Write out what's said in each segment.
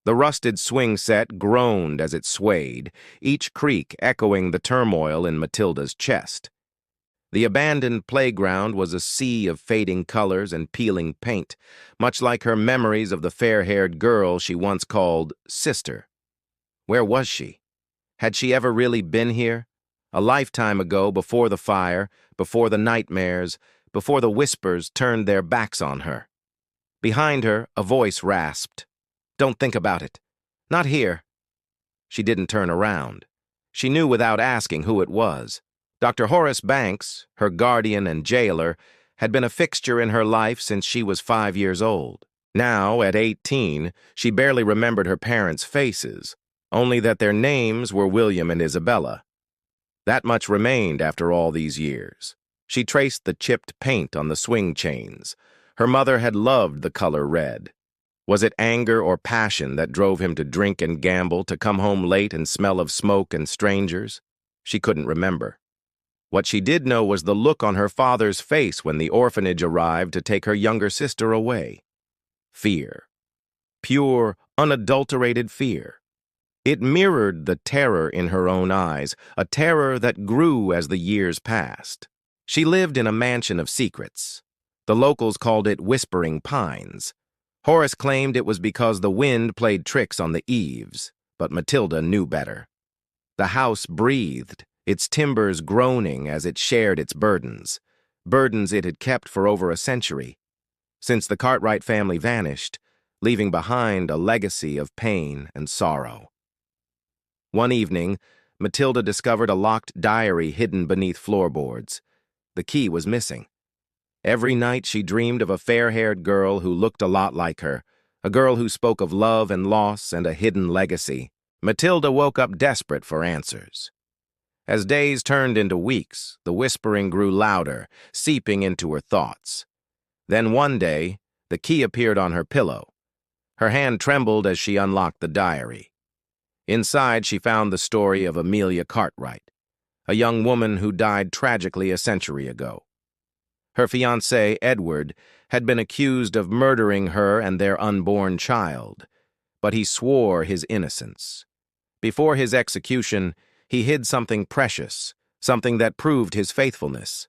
The rusted swing set groaned as it swayed, each creak echoing the turmoil in Matilda's chest. The abandoned playground was a sea of fading colors and peeling paint, much like her memories of the fair-haired girl she once called sister. Where was she? Had she ever really been here? A lifetime ago, before the fire, before the nightmares, before the whispers turned their backs on her. Behind her, a voice rasped, "Don't think about it. Not here." She didn't turn around. She knew without asking who it was. Dr. Horace Banks, her guardian and jailer, had been a fixture in her life since she was 5 years old. Now, at 18, she barely remembered her parents' faces, only that their names were William and Isabella. That much remained after all these years. She traced the chipped paint on the swing chains. Her mother had loved the color red. Was it anger or passion that drove him to drink and gamble, to come home late and smell of smoke and strangers? She couldn't remember. What she did know was the look on her father's face when the orphanage arrived to take her younger sister away. Fear. Pure, unadulterated fear. It mirrored the terror in her own eyes, a terror that grew as the years passed. She lived in a mansion of secrets. The locals called it Whispering Pines. Horace claimed it was because the wind played tricks on the eaves, but Matilda knew better. The house breathed, its timbers groaning as it shared its burdens it had kept for over a century, since the Cartwright family vanished, leaving behind a legacy of pain and sorrow. One evening, Matilda discovered a locked diary hidden beneath floorboards. The key was missing. Every night she dreamed of a fair-haired girl who looked a lot like her, a girl who spoke of love and loss and a hidden legacy. Matilda woke up desperate for answers. As days turned into weeks, the whispering grew louder, seeping into her thoughts. Then one day, the key appeared on her pillow. Her hand trembled as she unlocked the diary. Inside, she found the story of Amelia Cartwright, a young woman who died tragically a century ago. Her fiancé, Edward, had been accused of murdering her and their unborn child, but he swore his innocence. Before his execution, he hid something precious, something that proved his faithfulness.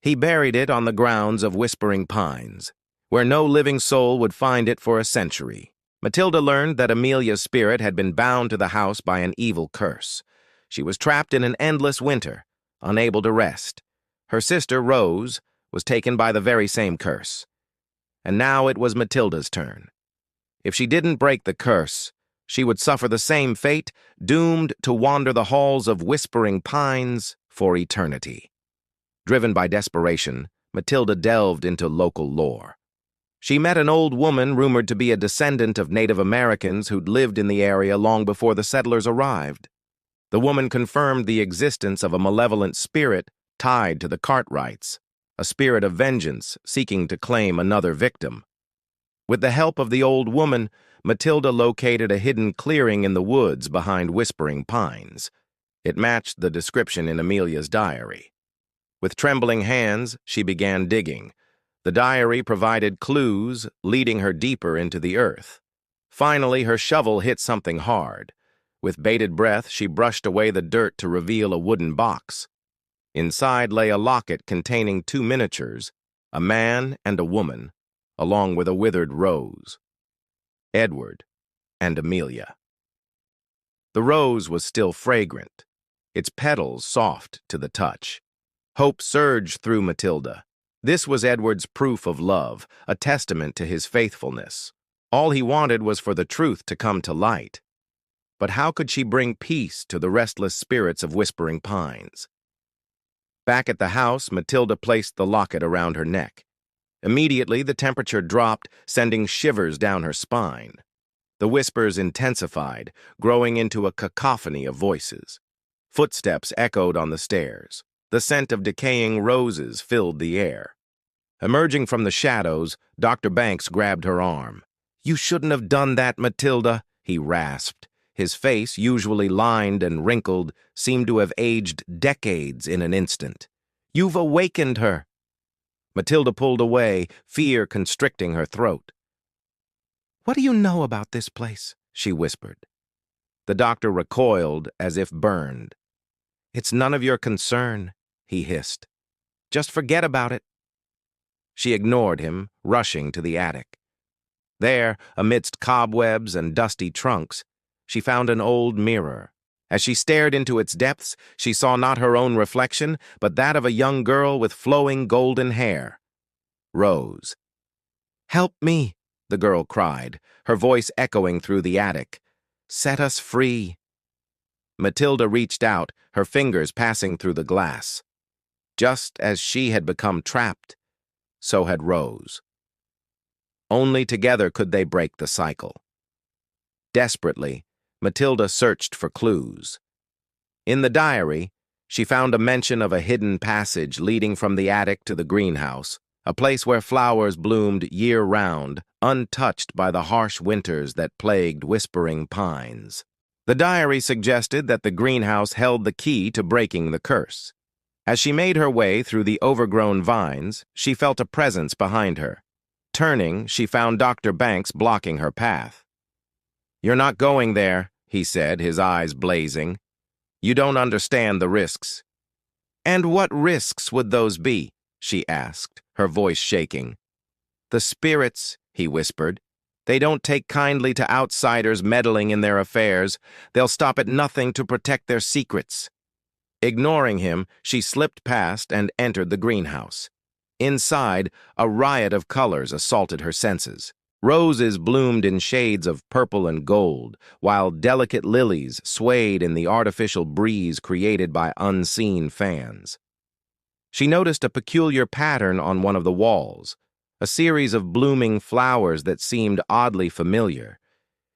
He buried it on the grounds of Whispering Pines, where no living soul would find it for a century. Matilda learned that Amelia's spirit had been bound to the house by an evil curse. She was trapped in an endless winter, unable to rest. Her sister, Rose, was taken by the very same curse. And now it was Matilda's turn. If she didn't break the curse, she would suffer the same fate, doomed to wander the halls of Whispering Pines for eternity. Driven by desperation, Matilda delved into local lore. She met an old woman rumored to be a descendant of Native Americans who'd lived in the area long before the settlers arrived. The woman confirmed the existence of a malevolent spirit tied to the Cartwrights, a spirit of vengeance seeking to claim another victim. With the help of the old woman, Matilda located a hidden clearing in the woods behind Whispering Pines. It matched the description in Amelia's diary. With trembling hands, she began digging. The diary provided clues, leading her deeper into the earth. Finally, her shovel hit something hard. With bated breath, she brushed away the dirt to reveal a wooden box. Inside lay a locket containing 2 miniatures, a man and a woman, along with a withered rose. Edward and Amelia. The rose was still fragrant, its petals soft to the touch. Hope surged through Matilda. This was Edward's proof of love, a testament to his faithfulness. All he wanted was for the truth to come to light. But how could she bring peace to the restless spirits of Whispering Pines? Back at the house, Matilda placed the locket around her neck. Immediately, the temperature dropped, sending shivers down her spine. The whispers intensified, growing into a cacophony of voices. Footsteps echoed on the stairs. The scent of decaying roses filled the air. Emerging from the shadows, Dr. Banks grabbed her arm. "You shouldn't have done that, Matilda," he rasped. His face, usually lined and wrinkled, seemed to have aged decades in an instant. "You've awakened her." Matilda pulled away, fear constricting her throat. "What do you know about this place?" she whispered. The doctor recoiled as if burned. "It's none of your concern," he hissed. "Just forget about it." She ignored him, rushing to the attic. There, amidst cobwebs and dusty trunks, she found an old mirror. As she stared into its depths, she saw not her own reflection, but that of a young girl with flowing golden hair. Rose. "Help me," the girl cried, her voice echoing through the attic. "Set us free." Matilda reached out, her fingers passing through the glass. Just as she had become trapped, so had Rose. Only together could they break the cycle. Desperately, Matilda searched for clues. In the diary, she found a mention of a hidden passage leading from the attic to the greenhouse, a place where flowers bloomed year-round, untouched by the harsh winters that plagued whispering pines. The diary suggested that the greenhouse held the key to breaking the curse. As she made her way through the overgrown vines, she felt a presence behind her. Turning, she found Dr. Banks blocking her path. "You're not going there," he said, his eyes blazing. "You don't understand the risks." "And what risks would those be?" she asked, her voice shaking. "The spirits," he whispered. "They don't take kindly to outsiders meddling in their affairs. They'll stop at nothing to protect their secrets." Ignoring him, she slipped past and entered the greenhouse. Inside, a riot of colors assaulted her senses. Roses bloomed in shades of purple and gold, while delicate lilies swayed in the artificial breeze created by unseen fans. She noticed a peculiar pattern on one of the walls, a series of blooming flowers that seemed oddly familiar.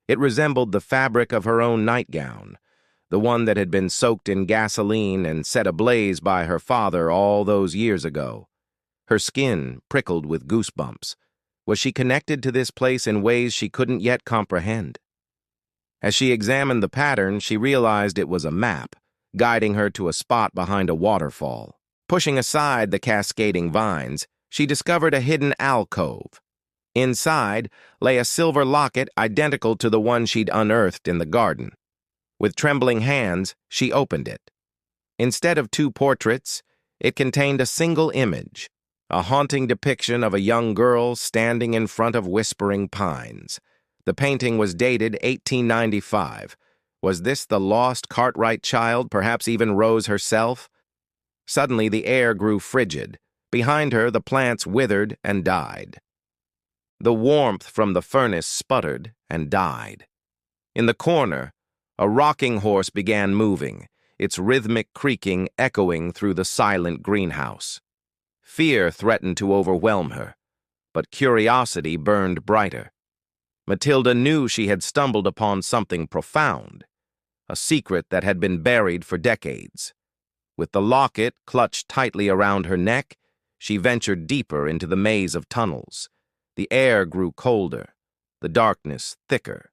It resembled the fabric of her own nightgown, the one that had been soaked in gasoline and set ablaze by her father all those years ago. Her skin prickled with goosebumps. Was she connected to this place in ways she couldn't yet comprehend? As she examined the pattern, she realized it was a map, guiding her to a spot behind a waterfall. Pushing aside the cascading vines, she discovered a hidden alcove. Inside lay a silver locket identical to the one she'd unearthed in the garden. With trembling hands, she opened it. Instead of two portraits, it contained a single image, a haunting depiction of a young girl standing in front of whispering pines. The painting was dated 1895. Was this the lost Cartwright child, perhaps even Rose herself? Suddenly the air grew frigid. Behind her, the plants withered and died. The warmth from the furnace sputtered and died. In the corner, a rocking horse began moving, its rhythmic creaking echoing through the silent greenhouse. Fear threatened to overwhelm her, but curiosity burned brighter. Matilda knew she had stumbled upon something profound, a secret that had been buried for decades. With the locket clutched tightly around her neck, she ventured deeper into the maze of tunnels. The air grew colder, the darkness thicker.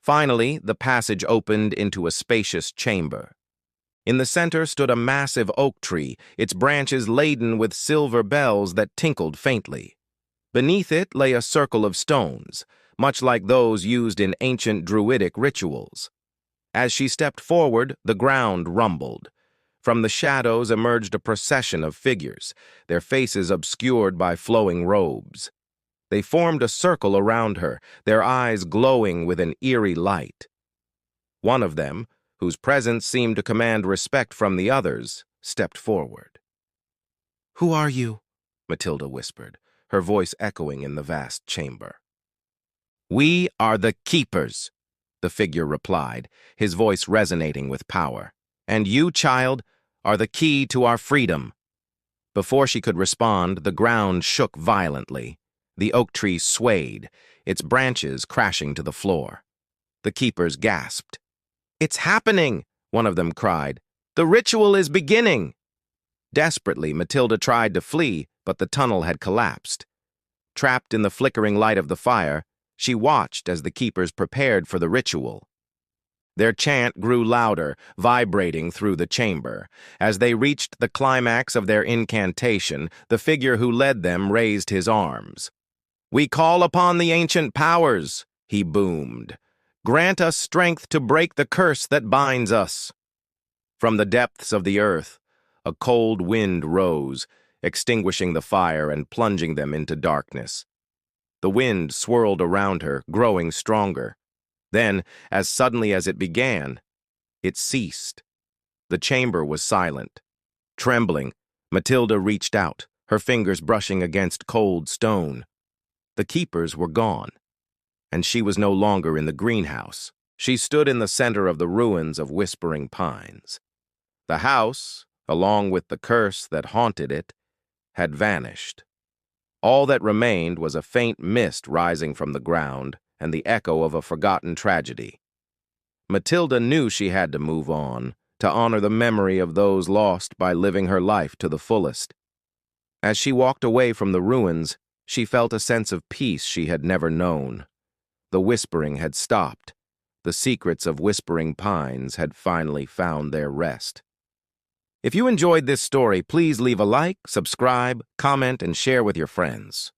Finally, the passage opened into a spacious chamber. In the center stood a massive oak tree, its branches laden with silver bells that tinkled faintly. Beneath it lay a circle of stones, much like those used in ancient druidic rituals. As she stepped forward, the ground rumbled. From the shadows emerged a procession of figures, their faces obscured by flowing robes. They formed a circle around her, their eyes glowing with an eerie light. One of them, whose presence seemed to command respect from the others, stepped forward. "Who are you?" Matilda whispered, her voice echoing in the vast chamber. "We are the Keepers," the figure replied, his voice resonating with power. "And you, child, are the key to our freedom." Before she could respond, the ground shook violently. The oak tree swayed, its branches crashing to the floor. The Keepers gasped. "It's happening!" one of them cried. "The ritual is beginning!" Desperately, Matilda tried to flee, but the tunnel had collapsed. Trapped in the flickering light of the fire, she watched as the Keepers prepared for the ritual. Their chant grew louder, vibrating through the chamber. As they reached the climax of their incantation, the figure who led them raised his arms. "We call upon the ancient powers," he boomed. Grant us strength to break the curse that binds us. From the depths of the earth, a cold wind rose, extinguishing the fire and plunging them into darkness. The wind swirled around her, growing stronger. Then, as suddenly as it began, it ceased. The chamber was silent. Trembling, Matilda reached out, her fingers brushing against cold stone. The keepers were gone, and she was no longer in the greenhouse. She stood in the center of the ruins of Whispering Pines. The house, along with the curse that haunted it, had vanished. All that remained was a faint mist rising from the ground and the echo of a forgotten tragedy. Matilda knew she had to move on, to honor the memory of those lost by living her life to the fullest. As she walked away from the ruins, she felt a sense of peace she had never known. The whispering had stopped. The secrets of Whispering Pines had finally found their rest. If you enjoyed this story, please leave a like, subscribe, comment, and share with your friends.